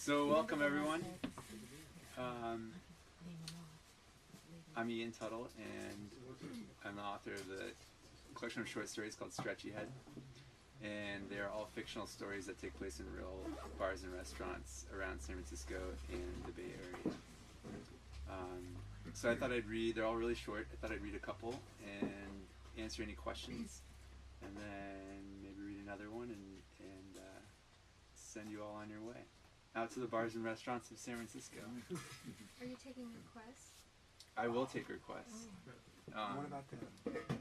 So welcome everyone. I'm Ian Tuttle, and I'm the author of the collection of short stories called Stretchy Head. And they are all fictional stories that take place in real bars and restaurants around San Francisco and the Bay Area. So I thought I'd read, they're all really short, I thought I'd read a couple and answer any questions, and then maybe read another one and send you all on your way. Out to the bars and restaurants of San Francisco. Are you taking requests? I will take requests. What about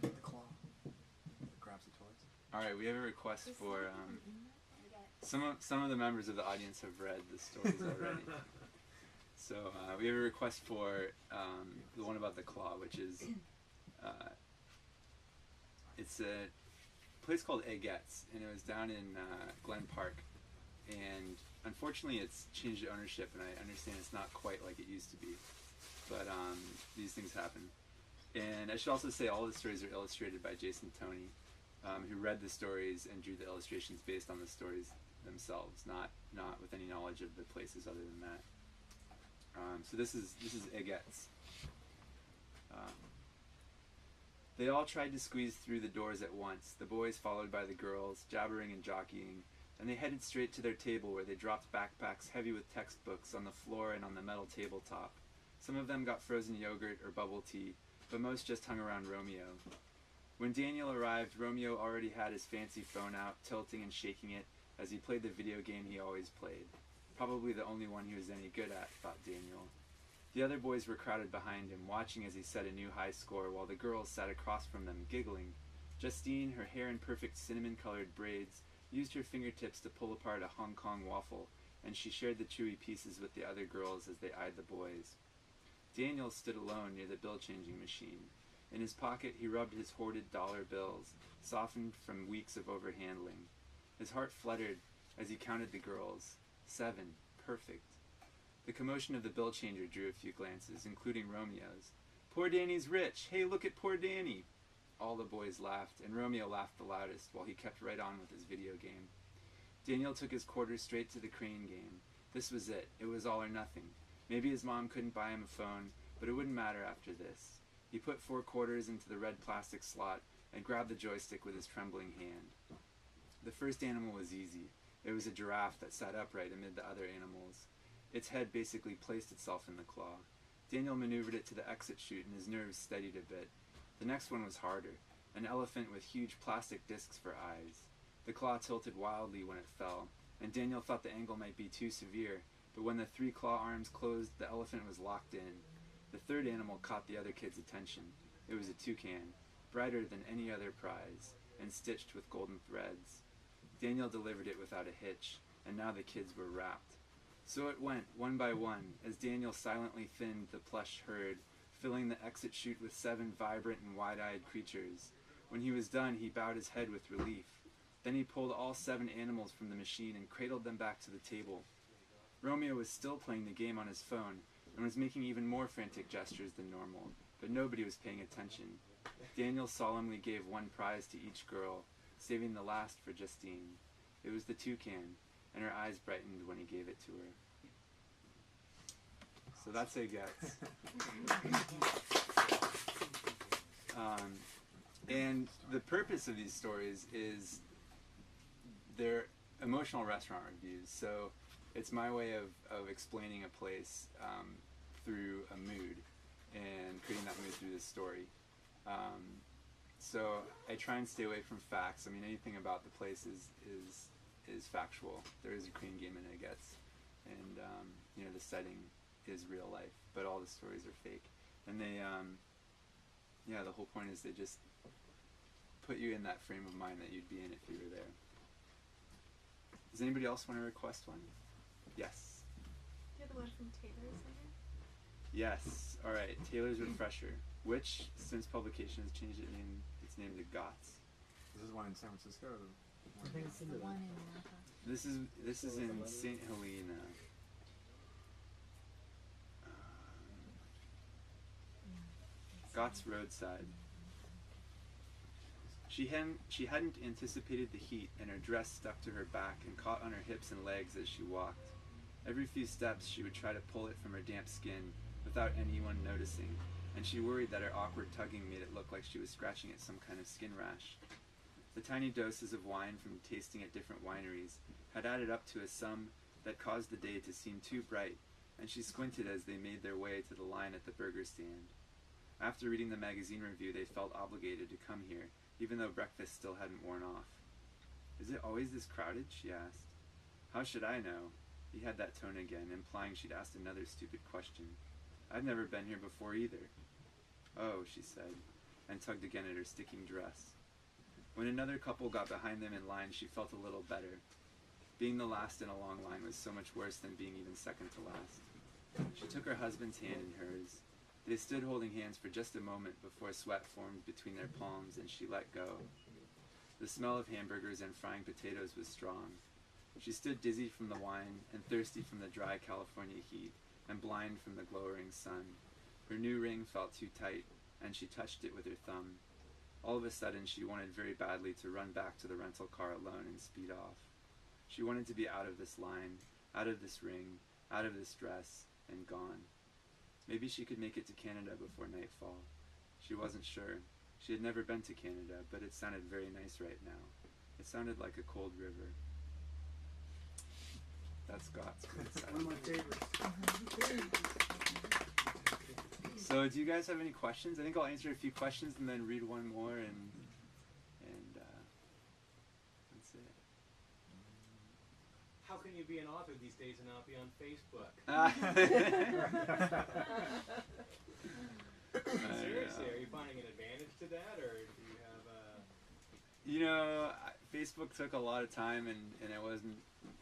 the claw that grabs the toys? Alright, we have a request for, some of the members of the audience have read the stories already. So we have a request for the one about the claw, which is, it's a place called Eggett's, and it was down in Glen Park. And unfortunately it's changed ownership, and I understand it's not quite like it used to be. But these things happen. And I should also say all the stories are illustrated by Jason Toney, who read the stories and drew the illustrations based on the stories themselves, not with any knowledge of the places other than that. So this is Eggett's. They all tried to squeeze through the doors at once, the boys followed by the girls, jabbering and jockeying, and they headed straight to their table where they dropped backpacks heavy with textbooks on the floor and on the metal tabletop. Some of them got frozen yogurt or bubble tea, but most just hung around Romeo. When Daniel arrived, Romeo already had his fancy phone out, tilting and shaking it as he played the video game he always played. Probably the only one he was any good at, thought Daniel. The other boys were crowded behind him, watching as he set a new high score, while the girls sat across from them, giggling. Justine, her hair in perfect cinnamon-colored braids, used her fingertips to pull apart a Hong Kong waffle, and she shared the chewy pieces with the other girls as they eyed the boys. Daniel stood alone near the bill-changing machine. In his pocket he rubbed his hoarded dollar bills, softened from weeks of overhandling. His heart fluttered as he counted the girls. 7. Perfect. The commotion of the bill changer drew a few glances, including Romeo's. "Poor Danny's rich! Hey, look at poor Danny!" All the boys laughed, and Romeo laughed the loudest, while he kept right on with his video game. Daniel took his quarters straight to the crane game. This was it. It was all or nothing. Maybe his mom couldn't buy him a phone, but it wouldn't matter after this. He put 4 quarters into the red plastic slot and grabbed the joystick with his trembling hand. The first animal was easy. It was a giraffe that sat upright amid the other animals. Its head basically placed itself in the claw. Daniel maneuvered it to the exit chute, and his nerves steadied a bit. The next one was harder, an elephant with huge plastic discs for eyes. The claw tilted wildly when it fell, and Daniel thought the angle might be too severe, but when the 3 claw arms closed, the elephant was locked in. The third animal caught the other kid's attention. It was a toucan, brighter than any other prize, and stitched with golden threads. Daniel delivered it without a hitch, and now the kids were rapt. So it went, one by one, as Daniel silently thinned the plush herd, filling the exit chute with 7 vibrant and wide-eyed creatures. When he was done, he bowed his head with relief. Then he pulled all 7 animals from the machine and cradled them back to the table. Romeo was still playing the game on his phone, and was making even more frantic gestures than normal, but nobody was paying attention. Daniel solemnly gave 1 prize to each girl, saving the last for Justine. It was the toucan, and her eyes brightened when he gave it to her. So that's Eggett's. And the purpose of these stories is they're emotional restaurant reviews. So it's my way of explaining a place through a mood and creating that mood through this story. So I try and stay away from facts. I mean, anything about the place is factual. There is a crane game in Eggett's, and the setting is real life, but all the stories are fake. And they, the whole point is they just put you in that frame of mind that you'd be in if you were there. Does anybody else want to request one? Yes. Do you have the one from Taylor's in here? Yes. All right. Taylor's Refresher, which since publication has changed its name to GOTS. This is one in San Francisco. Or I think it's in the One in Napa. This is in St. Helena. GOTS Roadside. She hadn't anticipated the heat, and her dress stuck to her back and caught on her hips and legs as she walked. Every few steps she would try to pull it from her damp skin without anyone noticing, and she worried that her awkward tugging made it look like she was scratching at some kind of skin rash. The tiny doses of wine from tasting at different wineries had added up to a sum that caused the day to seem too bright, and she squinted as they made their way to the line at the burger stand. After reading the magazine review, they felt obligated to come here, even though breakfast still hadn't worn off. "Is it always this crowded?" she asked. "How should I know?" He had that tone again, implying she'd asked another stupid question. "I've never been here before either." "Oh," she said, and tugged again at her sticking dress. When another couple got behind them in line, she felt a little better. Being the last in a long line was so much worse than being even second to last. She took her husband's hand in hers. They stood holding hands for just a moment before sweat formed between their palms and she let go. The smell of hamburgers and frying potatoes was strong. She stood dizzy from the wine and thirsty from the dry California heat and blind from the glowering sun. Her new ring felt too tight, and she touched it with her thumb. All of a sudden, she wanted very badly to run back to the rental car alone and speed off. She wanted to be out of this line, out of this ring, out of this dress, and gone. Maybe she could make it to Canada before nightfall. She wasn't sure. She had never been to Canada, but it sounded very nice right now. It sounded like a cold river. That's Scott's. One of my favorites. So, do you guys have any questions? I think I'll answer a few questions and then read one more, and that's it. How can you be an author these days and not be on Facebook? Seriously, are you finding an advantage to that, or do you have a... You know, Facebook took a lot of time, and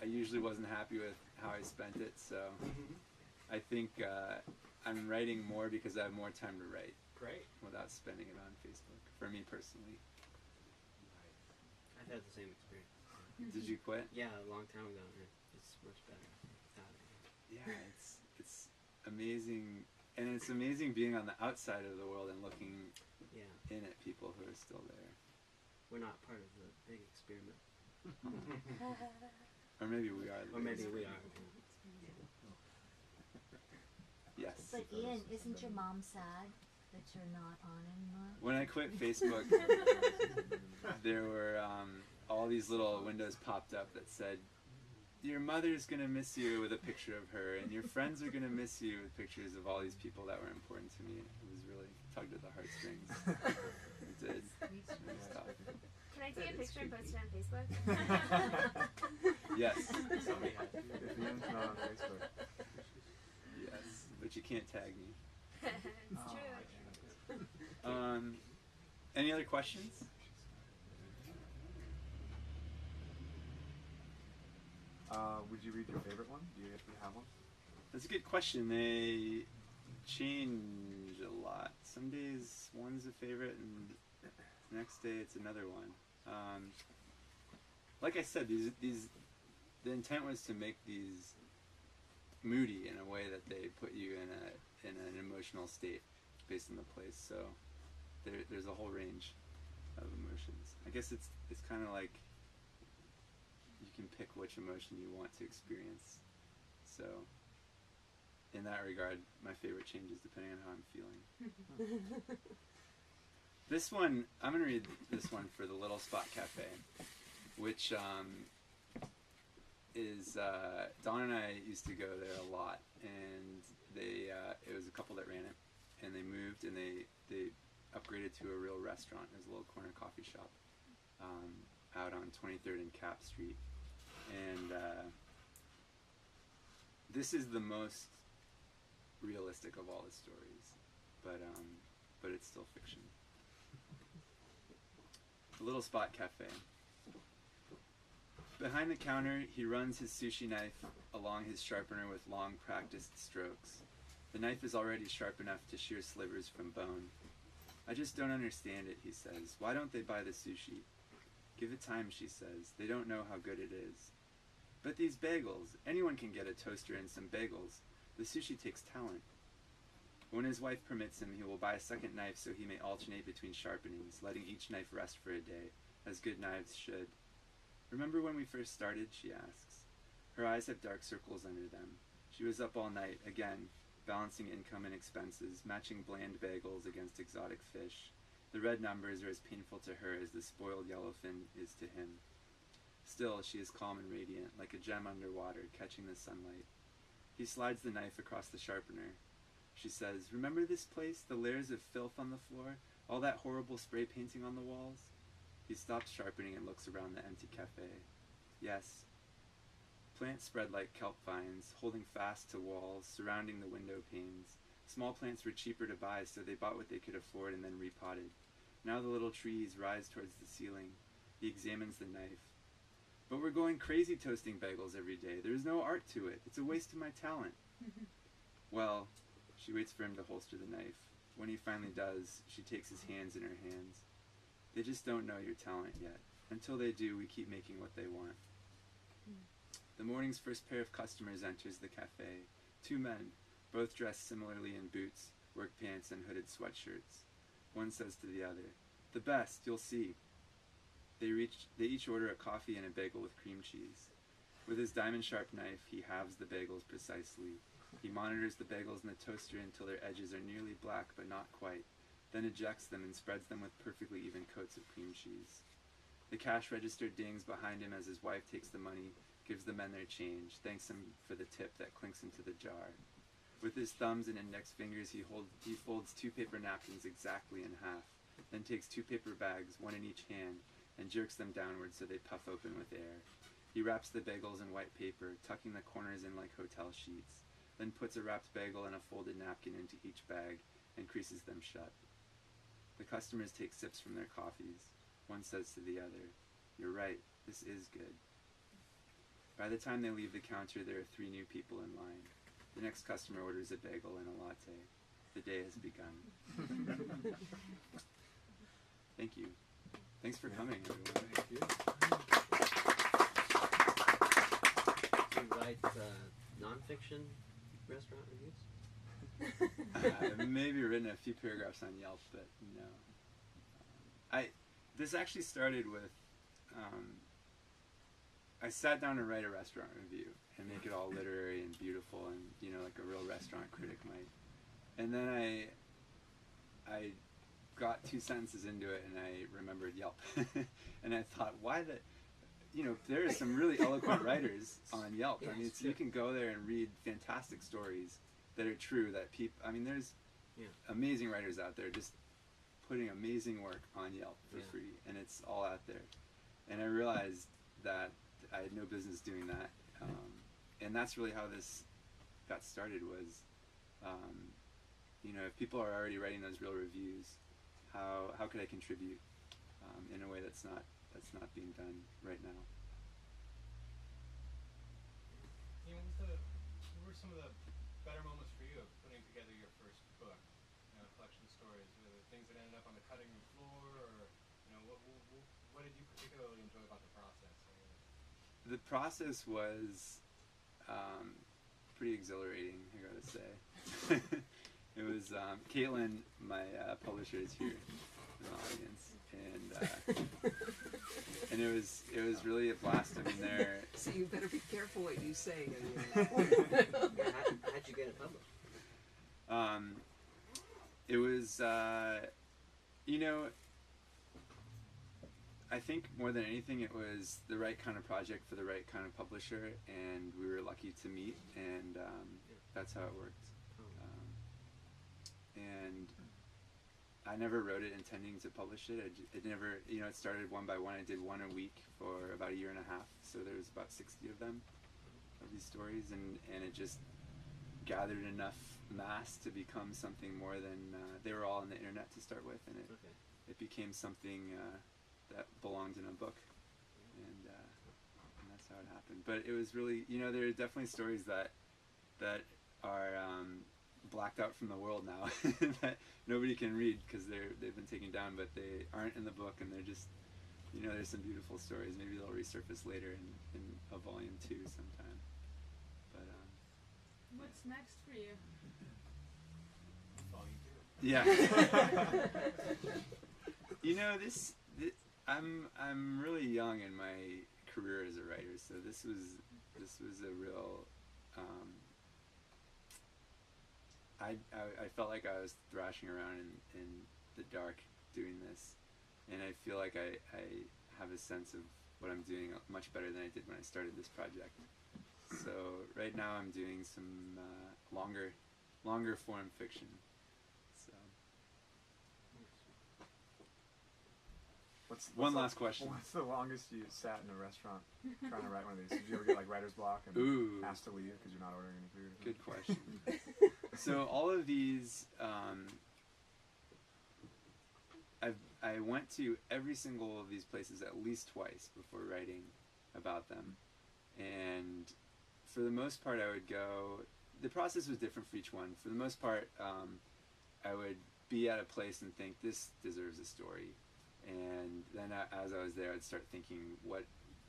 I usually wasn't happy with how I spent it, so I think I'm writing more because I have more time to write. Great. Without spending it on Facebook, for me personally. I've had the same experience. Did you quit? Yeah, a long time ago. It's much better without it. Yeah, it's amazing, and it's amazing being on the outside of the world and looking in at people who are still there. We're not part of the big experiment. Or maybe we are. Or maybe we are. Yes. But Ian, isn't your mom sad that you're not on anymore? When I quit Facebook, there were all these little windows popped up that said, "Your mother's gonna miss you," with a picture of her, and your friends are gonna miss you, with pictures of all these people that were important to me. It was really tugged at the heartstrings. It did. It was tough. Can I take a picture and post it on Facebook? Yes. Somebody has to. If Ian's not on Facebook. Yes, but you can't tag me. It's true. Any other questions? Would you read your favorite one? Do you have one? That's a good question. They change a lot. Some days one's a favorite, and the next day it's another one. Like I said, the intent was to make these moody in a way that they put you in an emotional state based on the place. So there's a whole range of emotions. I guess it's kind of like you can pick which emotion you want to experience. So in that regard, my favorite changes depending on how I'm feeling. This one, I'm going to read this one for the Little Spot Cafe, which is, Dawn and I used to go there a lot, and it was a couple that ran it, and they moved, and they upgraded to a real restaurant. It was a little corner coffee shop out on 23rd and Cap Street, and this is the most realistic of all the stories, but it's still fiction. The Little Spot Cafe. Behind the counter, he runs his sushi knife along his sharpener with long practiced strokes. The knife is already sharp enough to shear slivers from bone. "I just don't understand it," he says. "Why don't they buy the sushi?" "Give it time," she says. "They don't know how good it is." "But these bagels, anyone can get a toaster and some bagels. The sushi takes talent." When his wife permits him, he will buy a second knife so he may alternate between sharpenings, letting each knife rest for a day, as good knives should. "Remember when we first started?" she asks. Her eyes have dark circles under them. She was up all night, again, balancing income and expenses, matching bland bagels against exotic fish. The red numbers are as painful to her as the spoiled yellowfin is to him. Still, she is calm and radiant, like a gem underwater, catching the sunlight. He slides the knife across the sharpener. She says, "Remember this place, the layers of filth on the floor, all that horrible spray painting on the walls?" He stops sharpening and looks around the empty cafe. Yes. Plants spread like kelp vines, holding fast to walls, surrounding the window panes. Small plants were cheaper to buy, so they bought what they could afford and then repotted. Now the little trees rise towards the ceiling. He examines the knife. "But we're going crazy toasting bagels every day. There's no art to it. It's a waste of my talent." Well, she waits for him to holster the knife. When he finally does, she takes his hands in her hands. "They just don't know your talent yet. Until they do, we keep making what they want." The morning's first pair of customers enters the cafe. 2 men, both dressed similarly in boots, work pants, and hooded sweatshirts. One says to the other, "The best, you'll see." They each order a coffee and a bagel with cream cheese. With his diamond-sharp knife, he halves the bagels precisely. He monitors the bagels in the toaster until their edges are nearly black but not quite, then ejects them and spreads them with perfectly even coats of cream cheese. The cash register dings behind him as his wife takes the money, gives the men their change, thanks them for the tip that clinks into the jar. With his thumbs and index fingers, he folds 2 paper napkins exactly in half, then takes 2 paper bags, one in each hand, and jerks them downward so they puff open with air. He wraps the bagels in white paper, tucking the corners in like hotel sheets, then puts a wrapped bagel and a folded napkin into each bag and creases them shut. The customers take sips from their coffees. One says to the other, "You're right, this is good." By the time they leave the counter, there are 3 new people in line. The next customer orders a bagel and a latte. The day has begun. Thank you. Thanks for coming, everyone. Thank you. Do you write nonfiction restaurant reviews? I've maybe written a few paragraphs on Yelp, but no. This actually started with, I sat down to write a restaurant review and make it all literary and beautiful and, like a real restaurant critic might. And then I got 2 sentences into it and I remembered Yelp. And I thought, there are some really eloquent writers on Yelp. I mean, you can go there and read fantastic stories that are true, that there's amazing writers out there just putting amazing work on Yelp for free, and it's all out there. And I realized that I had no business doing that, and that's really how this got started. Was if people are already writing those real reviews, how could I contribute in a way that's not being done right now? What were some of the better moments for you of putting together your first book, a collection of stories? Were there things that ended up on the cutting room floor, or what did you particularly enjoy about the process? The process was pretty exhilarating, I gotta say. It was Caitlin, my publisher, is here in the audience, and it was really a blast. I mean, So you better be careful what you say. How'd you get it published? It was, I think more than anything, it was the right kind of project for the right kind of publisher, and we were lucky to meet, and that's how it worked. And I never wrote it intending to publish it. It never, it started one by one. I did one a week for about 1.5 years, so there was about 60 of them, of these stories, and it just gathered enough mass to become something more than, they were all on the internet to start with, and it became something that belonged in a book, and that's how it happened. But it was really, there are definitely stories that are blacked out from the world now that nobody can read because they've been taken down, but they aren't in the book, and they're just, there's some beautiful stories. Maybe they'll resurface later in a volume 2 sometime. But What's next for you? Volume 2. I'm really young in my career as a writer, so this was This was a real. I felt like I was thrashing around in the dark doing this, and I feel like I have a sense of what I'm doing much better than I did when I started this project. So right now I'm doing some longer form fiction. So one last question. What's the longest you sat in a restaurant trying to write one of these? Did you ever get like writer's block and Ooh. asked to leave because you're not ordering any food? Or Good question. So all of these, I went to every single of these places at least twice before writing about them, and for the most part I would go. The process was different for each one. For the most part, I would be at a place and think this deserves a story, and then as I was there, I'd start thinking what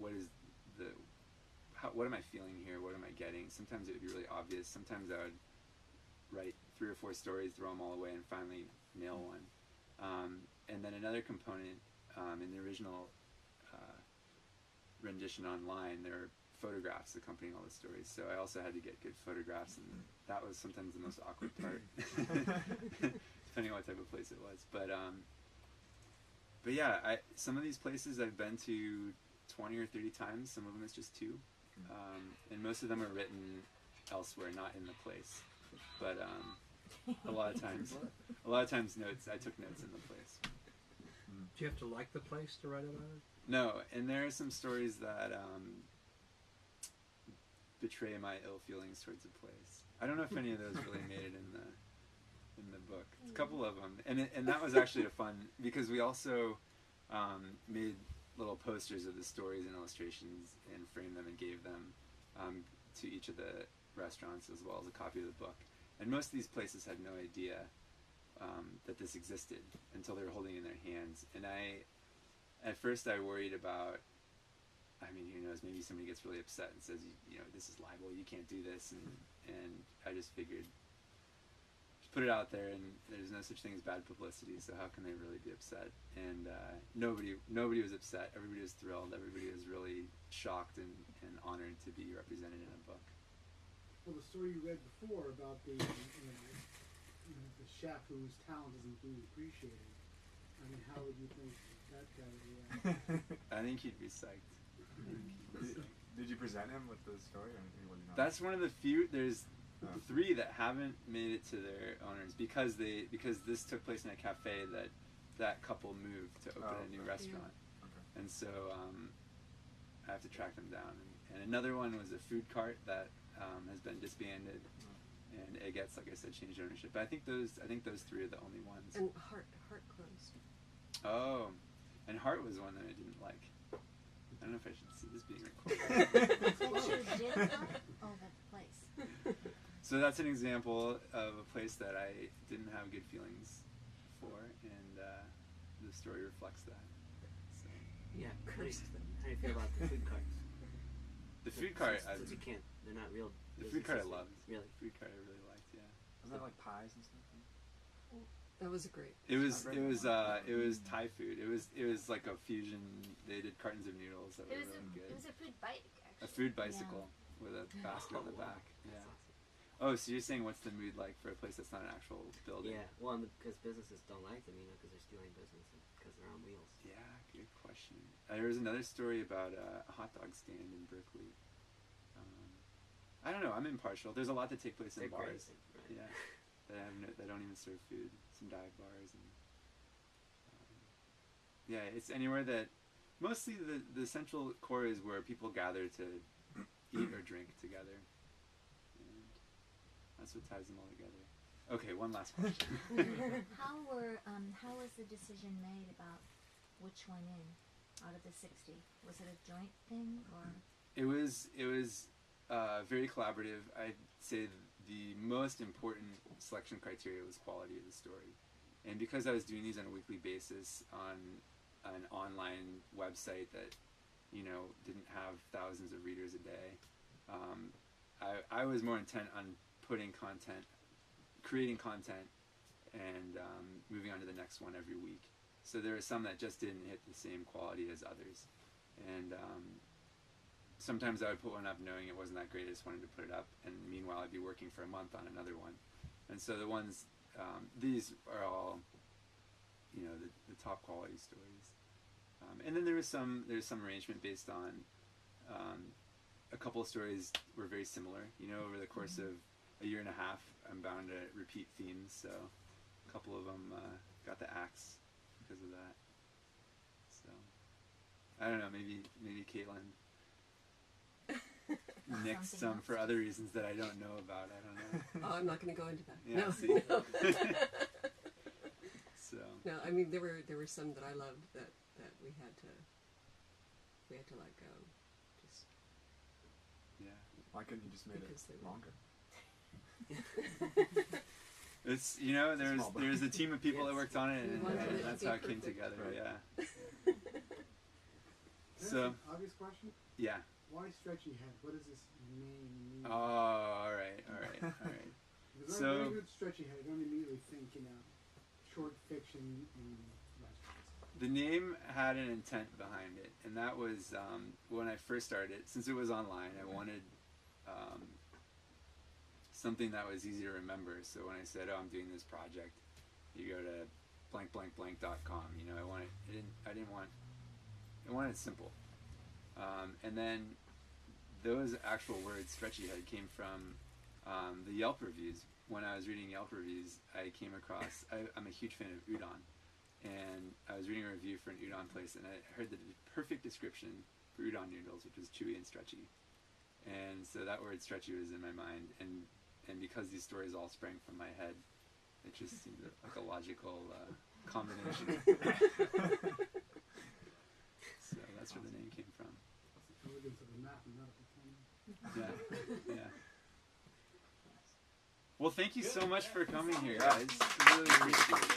is what am I feeling here? What am I getting? Sometimes it would be really obvious. Sometimes I would write 3 or 4 stories, throw them all away, and finally nail one. And then another component in the original rendition online, there are photographs accompanying all the stories. So I also had to get good photographs, and that was sometimes the most awkward part, depending on what type of place it was. But yeah, some of these places I've been to 20 or 30 times. Some of them it's just 2, and most of them are written elsewhere, not in the place. But a lot of times notes. I took notes in the place. Do you have to like the place to write about it? No, and there are some stories that betray my ill feelings towards a place. I don't know if any of those really made it in the book. It's a couple of them, and that was actually a fun, because we also made little posters of the stories and illustrations and framed them and gave them to each of the restaurants, as well as a copy of the book. And most of these places had no idea that this existed until they were holding it in their hands. And at first I worried about, I mean, who knows, maybe somebody gets really upset and says, you know, this is libel, you can't do this. And I just figured, just put it out there, and there's no such thing as bad publicity, so how can they really be upset? And nobody was upset. Everybody was thrilled. Everybody was really shocked and honored to be represented in a book. Well, the story you read before about the the chef whose talent isn't being appreciated. I mean, how would you think that guy would react? I think he'd be psyched. Did you present him with the story, or was he not? That's one of the few. There's 3 that haven't made it to their owners because this took place in a cafe that couple moved to open a new restaurant, and so I have to track them down. And another one was a food cart that has been disbanded, and it gets, like I said, changed ownership. But I think those 3 are the only ones. And Heart closed. Oh, and Heart was one that I didn't like. I don't know if I should see this being recorded. But you did like? Oh, that place. So that's an example of a place that I didn't have good feelings for, and the story reflects that. So. Yeah, Cursed them. how do you feel about the food carts? The food cart, Since you can't, they're not real. the food cart I businesses. loved. Really? The food cart I really liked, yeah. Wasn't that like pies and stuff? That was great. It was Thai food. It was like a fusion. They did cartons of noodles that were really good. It was a food bike, A actually. food bicycle with a basket on the back. Yeah. Oh, so you're saying what's the mood like for a place that's not an actual building? Yeah, well, because businesses don't like them, because they're stealing business because they're on wheels. Yeah, good question. There was another story about a hot dog stand in Berkeley. I don't know. I'm impartial. There's a lot that take place in They're bars. crazy, right? Yeah, that don't even serve food. Some dive bars and yeah, it's anywhere that mostly the central core is where people gather to eat or drink together, and that's what ties them all together. Okay, one last question. How was the decision made about which one in out of the 60? Was it a joint thing, or? It was very collaborative. I'd say the most important selection criteria was quality of the story, and because I was doing these on a weekly basis on an online website that didn't have thousands of readers a day, I was more intent on creating content and moving on to the next one every week. So there are some that just didn't hit the same quality as others, and sometimes I would put one up knowing it wasn't that great. I just wanted to put it up, and meanwhile I'd be working for a month on another one. And so the ones, these are all, you know, the top quality stories. And then there's some arrangement based on a couple of stories were very similar. You know, over the course of a year and a half, I'm bound to repeat themes. So a couple of them got the axe because of that. So I don't know. Maybe Caitlin nixed Something Um, some for other reasons that I don't know about. I don't know. Oh, I'm not going to go into that. Yeah, no, see? no. So No, I mean there were some that I loved that we had to let go. Just yeah, Why couldn't you just made Because they it were- longer? it's, you know, Small brain. there's a team of people that worked on it, We and, wanted it to that's be how it came perfect. together. Right. Yeah. Can I So ask an obvious question? yeah. Why Stretchy Head? What does this name mean? Oh, all right. Because so- when I heard Stretchy Head, I don't immediately think, you know, short fiction in restaurants. The name had an intent behind it, and that was when I first started. Since it was online, I wanted something that was easy to remember. So when I said, "Oh, I'm doing this project," you go to blank.com. You know, I wanted it simple. And then those actual words, Stretchy Head, came from the Yelp reviews. When I was reading Yelp reviews, I came across. I'm a huge fan of udon. And I was reading a review for an udon place, and I heard the perfect description for udon noodles, which was chewy and stretchy. And so that word stretchy was in my mind, and because these stories all sprang from my head, it just seemed like a logical combination. So that's where the name came from. That's the elegance of the map and not a pretend. Yeah. Well, thank you so much for coming here, guys. Really appreciate it.